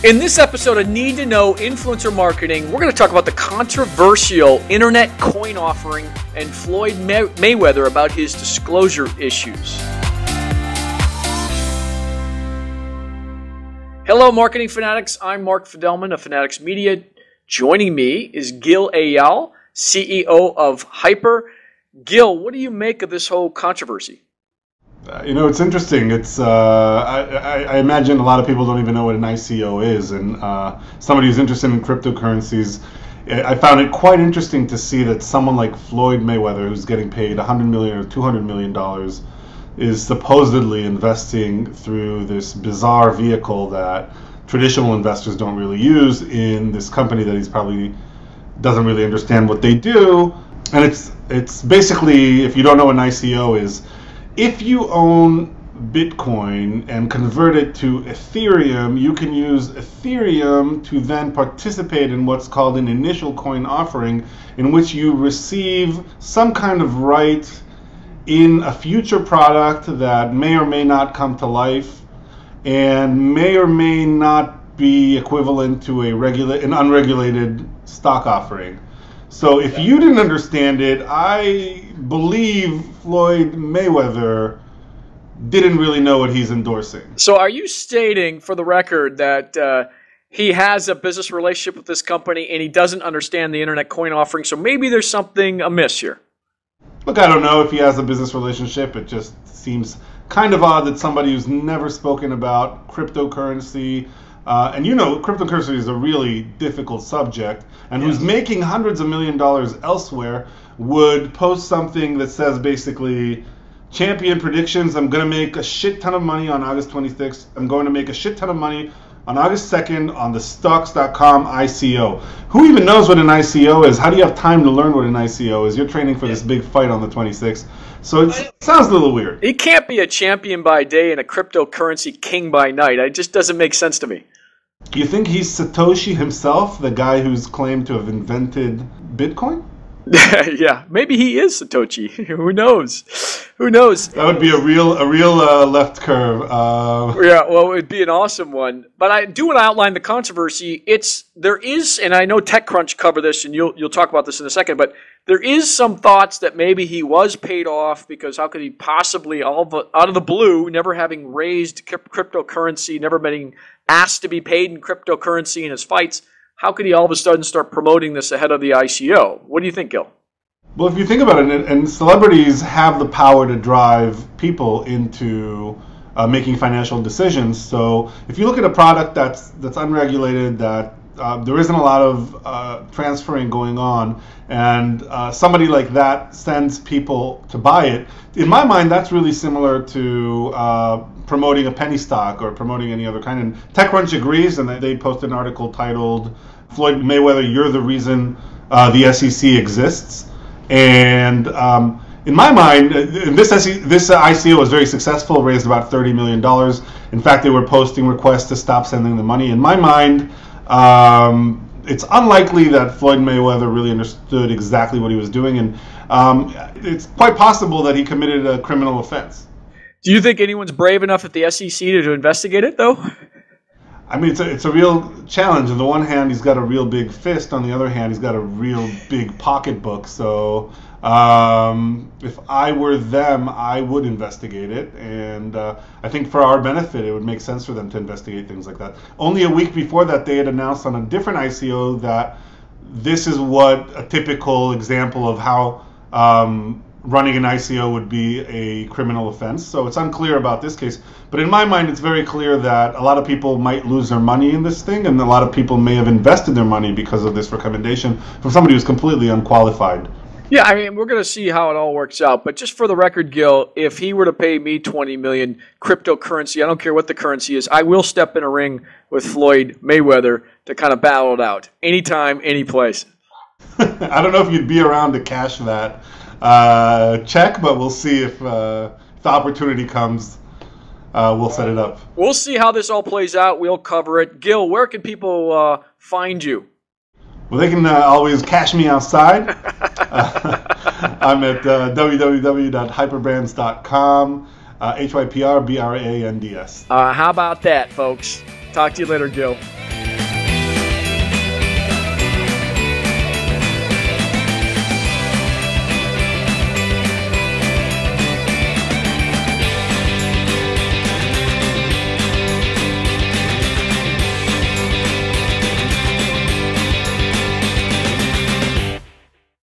In this episode of Need to Know Influencer Marketing, we're going to talk about the controversial internet coin offering and Floyd Mayweather about his disclosure issues. Hello, marketing fanatics. I'm Mark Fidelman of Fanatics Media. Joining me is Gil Ayal, CEO of Hyper. Gil, what do you make of this whole controversy? It's interesting. It's I imagine a lot of people don't even know what an ICO is, and somebody who's interested in cryptocurrencies, I found it quite interesting to see that someone like Floyd Mayweather, who's getting paid $100 million or $200 million, is supposedly investing through this bizarre vehicle that traditional investors don't really use in this company that he's probably doesn't really understand what they do. And it's basically, if you don't know what an ICO is, if you own Bitcoin and convert it to Ethereum, you can use Ethereum to then participate in what's called an initial coin offering, in which you receive some kind of right in a future product that may or may not come to life and may or may not be equivalent to an unregulated stock offering. So if you didn't understand it, I believe Floyd Mayweather didn't really know what he's endorsing. So are you stating, for the record, that he has a business relationship with this company and he doesn't understand the internet coin offering, so maybe there's something amiss here? Look, I don't know if he has a business relationship. It just seems kind of odd that somebody who's never spoken about cryptocurrency, and cryptocurrency is a really difficult subject, and who's making hundreds of millions of dollars elsewhere, would post something that says basically, champion predictions, I'm going to make a shit ton of money on August 26th. I'm going to make a shit ton of money on August 2nd on the stocks.com ICO. Who even knows what an ICO is? How do you have time to learn what an ICO is? You're training for this big fight on the 26th. So it sounds a little weird. He can't be a champion by day and a cryptocurrency king by night. It just doesn't make sense to me. Do you think he's Satoshi himself, the guy who's claimed to have invented Bitcoin? Yeah, maybe he is Satoshi. Who knows? Who knows? That would be a real left curve. Yeah, well, it would be an awesome one. But I do want to outline the controversy. There is, and I know TechCrunch covered this, and you'll talk about this in a second, but there is some thoughts that maybe he was paid off, because how could he possibly, out of the blue, never having raised cryptocurrency, never being asked to be paid in cryptocurrency in his fights, how could he all of a sudden start promoting this ahead of the ICO? What do you think, Gil? Well, if you think about it, and celebrities have the power to drive people into making financial decisions. So if you look at a product that's unregulated, that there isn't a lot of transferring going on, and somebody like that sends people to buy it, in my mind, that's really similar to promoting a penny stock or promoting any other kind. And TechCrunch agrees, and they posted an article titled, Floyd Mayweather, You're the Reason the SEC Exists. And in my mind, this ICO was very successful, raised about $30 million. In fact, they were posting requests to stop sending the money. In my mind, it's unlikely that Floyd Mayweather really understood exactly what he was doing, and it's quite possible that he committed a criminal offense. Do you think anyone's brave enough at the SEC to investigate it, though? I mean, it's a real challenge. On the one hand, he's got a real big fist. On the other hand, he's got a real big pocketbook. So if I were them, I would investigate it. And I think for our benefit, it would make sense for them to investigate things like that. Only a week before that, they had announced on a different ICO that this is what a typical example of how running an ICO would be a criminal offense. So it's unclear about this case. But in my mind, it's very clear that a lot of people might lose their money in this thing, and a lot of people may have invested their money because of this recommendation from somebody who's completely unqualified. Yeah, I mean, we're going to see how it all works out. But just for the record, Gil, if he were to pay me $20 million cryptocurrency, I don't care what the currency is, I will step in a ring with Floyd Mayweather to kind of battle it out. Anytime, any place. I don't know if you'd be around to cash that check, but we'll see if the opportunity comes. We'll set it up. We'll see how this all plays out. We'll cover it. Gil, where can people find you? Well, they can always cash me outside. I'm at www.hyperbrands.com, HYPRBRANDS. How about that, folks? Talk to you later, Gil.